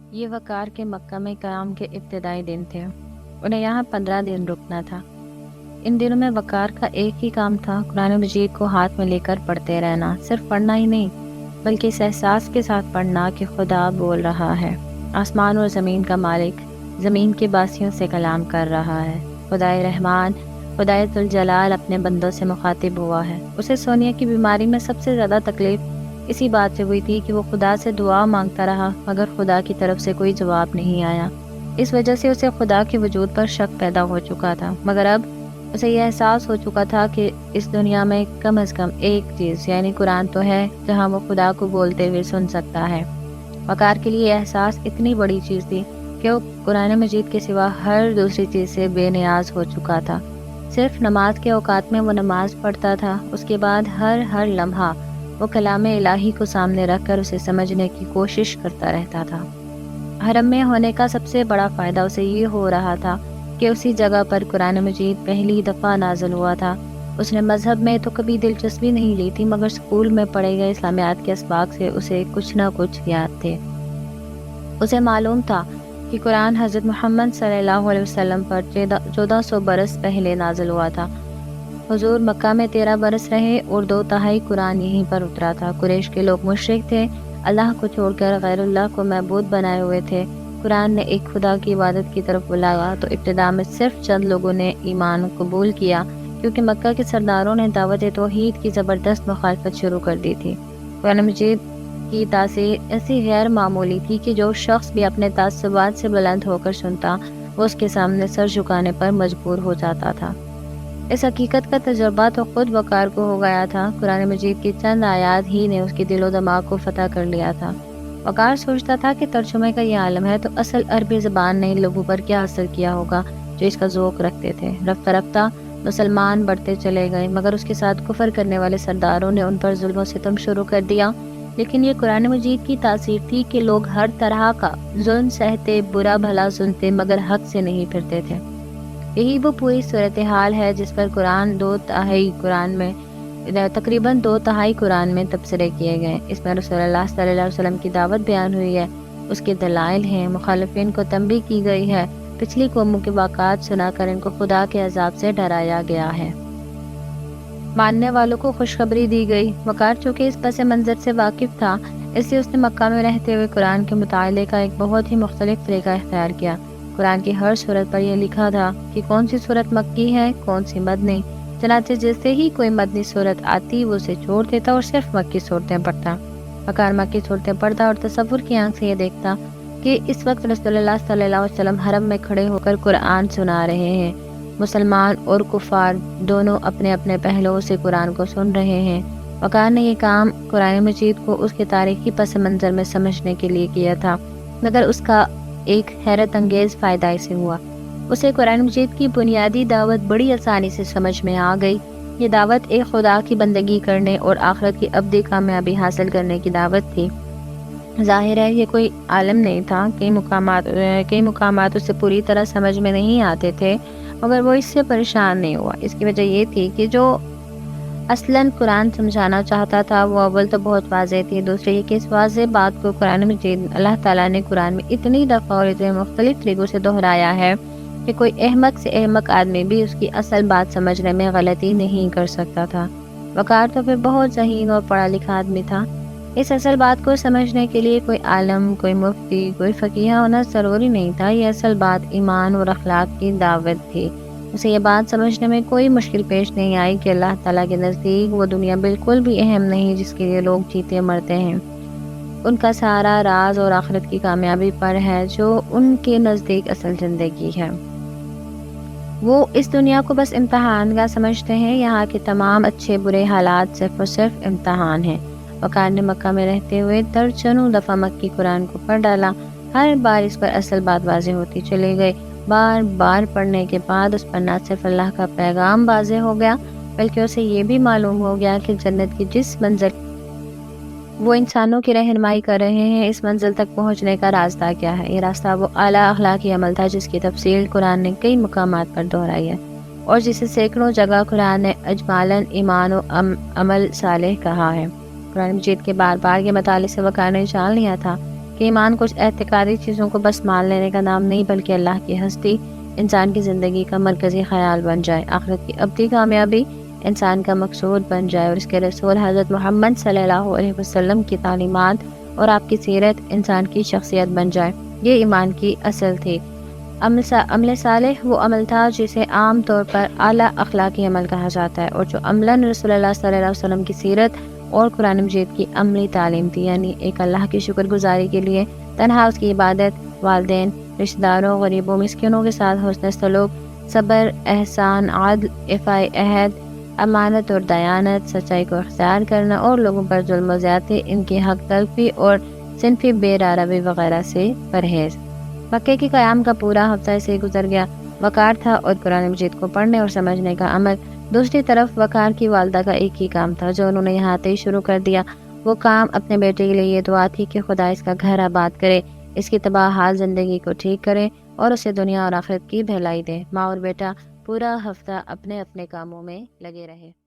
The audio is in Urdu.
یہ وقار کے مکہ میں قیام کے ابتدائی دن تھے۔ انہیں یہاں 15 دن رکنا تھا۔ ان دنوں میں وقار کا ایک ہی کام تھا، قرآن مجید کو ہاتھ میں لے کر پڑھتے رہنا۔ صرف پڑھنا ہی نہیں بلکہ اس احساس کے ساتھ پڑھنا کہ خدا بول رہا ہے، آسمان اور زمین کا مالک زمین کے باسیوں سے کلام کر رہا ہے، خدائے رحمان خدائے ذوالجلال اپنے بندوں سے مخاطب ہوا ہے۔ اسے سونیا کی بیماری میں سب سے زیادہ تکلیف اسی بات سے ہوئی تھی کہ وہ خدا سے دعا مانگتا رہا مگر خدا کی طرف سے کوئی جواب نہیں آیا۔ اس وجہ سے اسے خدا کے وجود پر شک پیدا ہو چکا تھا، مگر اب اسے یہ احساس ہو چکا تھا کہ اس دنیا میں کم از کم ایک چیز یعنی قرآن تو ہے جہاں وہ خدا کو بولتے ہوئے سن سکتا ہے۔ وقار کے لیے یہ احساس اتنی بڑی چیز تھی کہ وہ قرآن مجید کے سوا ہر دوسری چیز سے بے نیاز ہو چکا تھا۔ صرف نماز کے اوقات میں وہ نماز پڑھتا تھا، اس کے بعد ہر لمحہ وہ کلام الہی کو سامنے رکھ کر اسے سمجھنے کی کوشش کرتا رہتا تھا۔ حرم میں ہونے کا سب سے بڑا فائدہ اسے یہ ہو رہا تھا کہ اسی جگہ پر قرآن مجید پہلی دفعہ نازل ہوا تھا۔ اس نے مذہب میں تو کبھی دلچسپی نہیں لی تھی مگر اسکول میں پڑھے گئے اسلامیات کے اسباق سے اسے کچھ نہ کچھ یاد تھے۔ اسے معلوم تھا کہ قرآن حضرت محمد صلی اللہ علیہ وسلم پر 1400 برس پہلے نازل ہوا تھا۔ حضور مکہ میں 13 برس رہے اور 2/3 قرآن یہیں پر اترا تھا۔ قریش کے لوگ مشرک تھے، اللہ کو چھوڑ کر غیر اللہ کو معبود بنائے ہوئے تھے۔ قرآن نے ایک خدا کی عبادت کی طرف بلایا تو ابتدا میں صرف چند لوگوں نے ایمان قبول کیا کیونکہ مکہ کے سرداروں نے دعوت توحید کی زبردست مخالفت شروع کر دی تھی۔ قرآن مجید کی تاثیر ایسی غیر معمولی تھی کہ جو شخص بھی اپنے تعصبات سے بلند ہو کر سنتا وہ اس کے سامنے سر جھکانے پر مجبور ہو جاتا تھا۔ اس حقیقت کا تجربہ تو خود وقار کو ہو گیا تھا۔ قرآن مجید کی چند آیات ہی نے اس کے دل و دماغ کو فتح کر لیا تھا۔ وقار سوچتا تھا کہ ترجمے کا یہ عالم ہے تو اصل عربی زبان نے لوگوں پر کیا اثر کیا ہوگا جو اس کا ذوق رکھتے تھے۔ رفتہ رفتہ مسلمان بڑھتے چلے گئے مگر اس کے ساتھ کفر کرنے والے سرداروں نے ان پر ظلم و ستم شروع کر دیا۔ لیکن یہ قرآن مجید کی تاثیر تھی کہ لوگ ہر طرح کا ظلم سہتے، برا بھلا سنتے مگر حق سے نہیں پھرتے تھے۔ یہی وہ پوری صورتحال ہے جس پر تقریباً 2/3 قرآن میں تبصرے کیے گئے۔ اس میں رسول اللہ صلی اللہ علیہ وسلم کی دعوت بیان ہوئی ہے، اس کے دلائل ہیں، مخالفین کو تنبیہ کی گئی ہے، پچھلی قوموں کے واقعات سنا کر ان کو خدا کے عذاب سے ڈرایا گیا ہے، ماننے والوں کو خوشخبری دی گئی۔ وقار چونکہ اس پس منظر سے واقف تھا اس لیے اس نے مکہ میں رہتے ہوئے قرآن کے مطالعے کا ایک بہت ہی مختلف طریقہ اختیار کیا۔ قرآن کی ہر سورت پر یہ لکھا تھا کہ کون سی سورت مکی ہے کون سی مدنی، چنانچہ جیسے ہی کوئی مدنی سورت آتی وہ اسے چھوڑ دیتا اور صرف مکی صورتیں پڑھتا۔ وقار مکی صورتیں پڑھتا اور تصور کی آنکھ سے یہ دیکھتا کہ اس وقت رسول اللہ صلی اللہ علیہ وسلم حرم میں کھڑے ہو کر قرآن سنا رہے ہیں، مسلمان اور کفار دونوں اپنے اپنے پہلوؤں سے قرآن کو سن رہے ہیں۔ وقار نے یہ کام قرآن مجید کو اس کے تاریخی پس منظر میں سمجھنے کے لیے کیا تھا مگر اس کا ایک حیرت انگیز فائدہ اسے ہوا۔ اسے قرآن مجید کی بنیادی دعوت بڑی آسانی سے سمجھ میں آ گئی۔ یہ دعوت ایک خدا کی بندگی کرنے اور آخرت کی ابدی کامیابی حاصل کرنے کی دعوت تھی۔ ظاہر ہے یہ کوئی عالم نہیں تھا، کئی مقامات اسے پوری طرح سمجھ میں نہیں آتے تھے مگر وہ اس سے پریشان نہیں ہوا۔ اس کی وجہ یہ تھی کہ جو اصلاً قرآن سمجھانا چاہتا تھا وہ اول تو بہت واضح تھی، دوسرے یہ کہ اس واضح بات کو قرآن مجید اللہ تعالیٰ نے قرآن میں اتنی دفعہ اور اتنے مختلف طریقوں سے دہرایا ہے کہ کوئی احمق سے احمق آدمی بھی اس کی اصل بات سمجھنے میں غلطی نہیں کر سکتا تھا۔ وقار تو پھر بہت ذہین اور پڑھا لکھا آدمی تھا۔ اس اصل بات کو سمجھنے کے لیے کوئی عالم، کوئی مفتی، کوئی فقیہ ہونا ضروری نہیں تھا۔ یہ اصل بات ایمان اور اخلاق کی دعوت تھی۔ اسے یہ بات سمجھنے میں کوئی مشکل پیش نہیں آئی کہ اللہ تعالیٰ کے نزدیک وہ دنیا بالکل بھی اہم نہیں جس کے لیے لوگ جیتے مرتے ہیں۔ ان کا سارا راز اور آخرت کی کامیابی پر ہے جو ان کے نزدیک اصل زندگی ہے۔ وہ اس دنیا کو بس امتحان کا سمجھتے ہیں، یہاں کے تمام اچھے برے حالات صرف اور صرف امتحان ہیں۔ وقار نے مکہ میں رہتے ہوئے درجنوں دفعہ مکی قرآن کو پڑھ ڈالا، ہر بار اس پر اصل بات واضح ہوتی چلی گئی۔ بار بار پڑھنے کے بعد اس پر نہ صرف اللہ کا پیغام واضح ہو گیا بلکہ اسے یہ بھی معلوم ہو گیا کہ جنت کی جس منزل وہ انسانوں کی رہنمائی کر رہے ہیں اس منزل تک پہنچنے کا راستہ کیا ہے۔ یہ راستہ وہ اعلیٰ اخلاقی عمل تھا جس کی تفصیل قرآن نے کئی مقامات پر دہرائی ہے اور جسے سینکڑوں جگہ قرآن نے اجمالاً ایمان و عمل صالح کہا ہے۔ قرآن مجید کے بار بار یہ مطالعے سے وقار نے جان لیا تھا کہ ایمان کچھ اعتقادی چیزوں کو بس مان لینے کا نام نہیں بلکہ اللہ کی ہستی انسان کی زندگی کا مرکزی خیال بن جائے، آخرت کی ابدی کامیابی انسان کا مقصود بن جائے اور اس کے رسول حضرت محمد صلی اللہ علیہ وسلم کی تعلیمات اور آپ کی سیرت انسان کی شخصیت بن جائے۔ یہ ایمان کی اصل تھی۔ عمل صالح وہ عمل تھا جسے عام طور پر اعلیٰ اخلاقی عمل کہا جاتا ہے، اور جو عملاً رسول اللہ صلی اللہ علیہ وسلم کی سیرت اور قرآن مجید کی عملی تعلیم تھی، یعنی ایک اللہ کی شکر گزاری کے لیے تنہا اس کی عبادت، والدین، رشتہ داروں، غریبوں، مسکینوں کے ساتھ حسن سلوک، صبر، احسان، عدل، ایفائے عہد، امانت اور دیانت، سچائی کو اختیار کرنا اور لوگوں پر ظلم و زیادتی، ان کی حق تلفی اور صنفی بے روی وغیرہ سے پرہیز۔ مکے کے قیام کا پورا ہفتہ اسے گزر گیا۔ وقار تھا اور قرآن مجید کو پڑھنے اور سمجھنے کا عمل۔ دوسری طرف وقار کی والدہ کا ایک ہی کام تھا جو انہوں نے یہاں آتے ہی شروع کر دیا۔ وہ کام اپنے بیٹے کے لیے یہ دعا تھی کہ خدا اس کا گھر آباد کرے، اس کی تباہ حال زندگی کو ٹھیک کرے اور اسے دنیا اور آخرت کی بھلائی دے۔ ماں اور بیٹا پورا ہفتہ اپنے اپنے کاموں میں لگے رہے۔